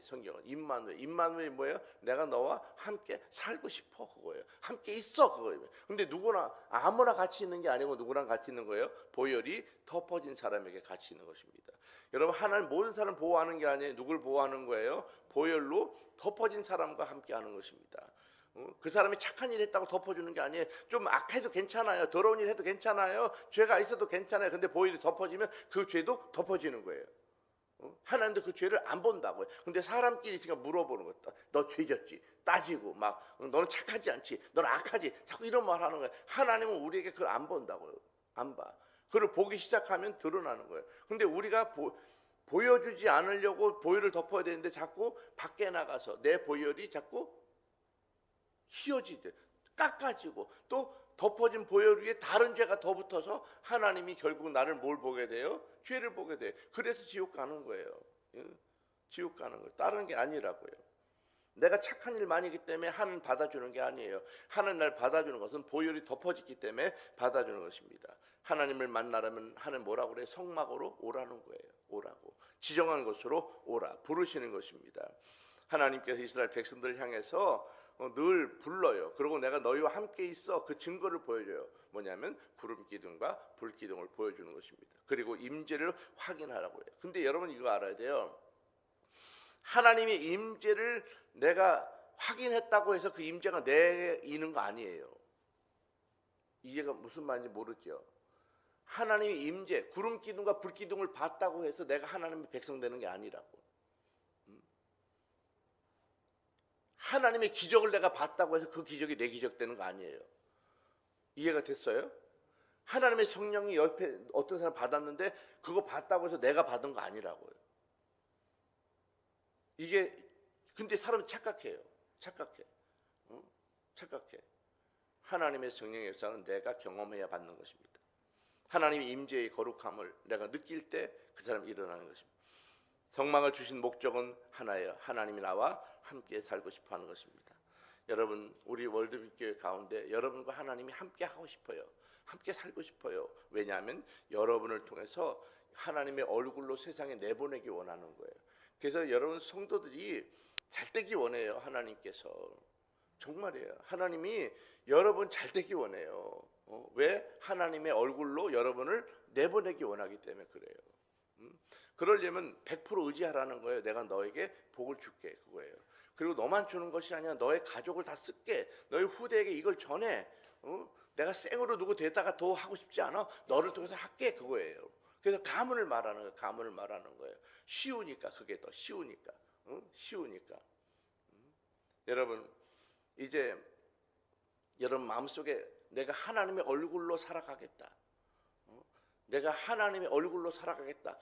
S1: 성경은 임마누엘이 뭐예요? 내가 너와 함께 살고 싶어, 그거예요. 함께 있어, 그거예요. 근데 누구나 아무나 같이 있는 게 아니고 누구랑 같이 있는 거예요? 보혈이 덮어진 사람에게 같이 있는 것입니다. 여러분, 하나님 모든 사람 보호하는 게 아니에요. 누굴 보호하는 거예요? 보혈로 덮어진 사람과 함께 하는 것입니다. 그 사람이 착한 일 했다고 덮어주는 게 아니에요. 좀 악해도 괜찮아요. 더러운 일 해도 괜찮아요. 죄가 있어도 괜찮아요. 근데 보혈이 덮어지면 그 죄도 덮어지는 거예요. 하나님도 그 죄를 안 본다고요. 근데 사람끼리 있으니까 물어보는 거다. 너 죄졌지? 따지고 막, 너는 착하지 않지? 너는 악하지? 자꾸 이런 말 하는 거예요. 하나님은 우리에게 그걸 안 본다고요. 안 봐. 그걸 보기 시작하면 드러나는 거예요. 근데 우리가 보여주지 않으려고 보혈을 덮어야 되는데 자꾸 밖에 나가서 내 보혈이 자꾸 휘어지죠. 깎아지고 또 덮어진 보혈 위에 다른 죄가 더 붙어서 하나님이 결국 나를 뭘 보게 돼요? 죄를 보게 돼요. 그래서 지옥 가는 거예요. 지옥 가는 거예요. 다른 게 아니라고요. 내가 착한 일 많이 하기 때문에 하나님 받아주는 게 아니에요. 하나님 날 받아주는 것은 보혈이 덮어졌기 때문에 받아주는 것입니다. 하나님을 만나려면 하나님 뭐라고 그래요? 성막으로 오라는 거예요. 오라고. 지정한 곳으로 오라. 부르시는 것입니다. 하나님께서 이스라엘 백성들을 향해서 늘 불러요. 그리고 내가 너희와 함께 있어, 그 증거를 보여줘요. 뭐냐면 구름 기둥과 불 기둥을 보여주는 것입니다. 그리고 임재를 확인하라고 해요. 근데 여러분 이거 알아야 돼요. 하나님의 임재를 내가 확인했다고 해서 그 임재가 내 있는 거 아니에요. 이해가 무슨 말인지 모르죠. 하나님의 임재, 구름 기둥과 불 기둥을 봤다고 해서 내가 하나님의 백성 되는 게 아니라고. 하나님의 기적을 내가 봤다고 해서 그 기적이 내 기적 되는 거 아니에요. 이해가 됐어요? 하나님의 성령이 옆에 어떤 사람 받았는데 그거 봤다고 해서 내가 받은 거 아니라고요. 이게 근데 사람은 착각해요. 착각해. 하나님의 성령의 역사는 내가 경험해야 받는 것입니다. 하나님의 임재의 거룩함을 내가 느낄 때 그 사람이 일어나는 것입니다. 성막을 주신 목적은 하나예요. 하나님이 나와 함께 살고 싶어 하는 것입니다. 여러분 우리 월드빛교회 가운데 여러분과 하나님이 함께 하고 싶어요. 함께 살고 싶어요. 왜냐하면 여러분을 통해서 하나님의 얼굴로 세상에 내보내기 원하는 거예요. 그래서 여러분 성도들이 잘 되기 원해요. 하나님께서 정말이에요. 하나님이 여러분 잘 되기 원해요. 왜? 하나님의 얼굴로 여러분을 내보내기 원하기 때문에 그래요. 그러려면 100% 의지하라는 거예요. 내가 너에게 복을 줄게, 그거예요. 그리고 너만 주는 것이 아니라 너의 가족을 다 쓸게. 너의 후대에게 이걸 전해. 내가 생으로 누구 데다가 더 하고 싶지 않아. 너를 통해서 할게, 그거예요. 그래서 가문을 말하는 거예요. 가문을 말하는 거예요. 쉬우니까, 그게 더 쉬우니까. 쉬우니까. 여러분 이제 여러분 마음속에 내가 하나님의 얼굴로 살아가겠다. 내가 하나님의 얼굴로 살아가겠다.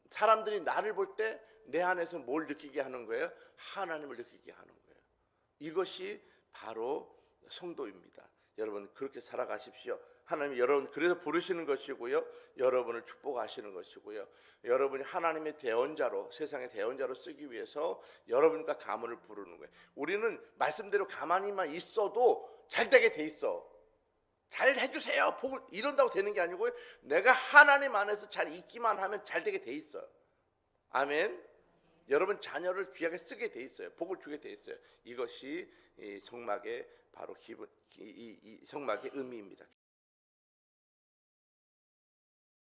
S1: 사람들이 나를 볼 때 내 안에서 뭘 느끼게 하는 거예요? 하나님을 느끼게 하는 거예요. 이것이 바로 성도입니다. 여러분 그렇게 살아가십시오. 하나님이 여러분 그래서 부르시는 것이고요. 여러분을 축복하시는 것이고요. 여러분이 하나님의 대언자로 세상의 대언자로 쓰기 위해서 여러분과 가문을 부르는 거예요. 우리는 말씀대로 가만히만 있어도 잘 되게 돼 있어. 잘 해주세요. 복을 이런다고 되는 게 아니고요. 내가 하나님 안에서 잘 있기만 하면 잘 되게 돼 있어요. 아멘. 여러분 자녀를 귀하게 쓰게 돼 있어요. 복을 주게 돼 있어요. 이것이 이 성막의 바로 기본 이 성막의 의미입니다.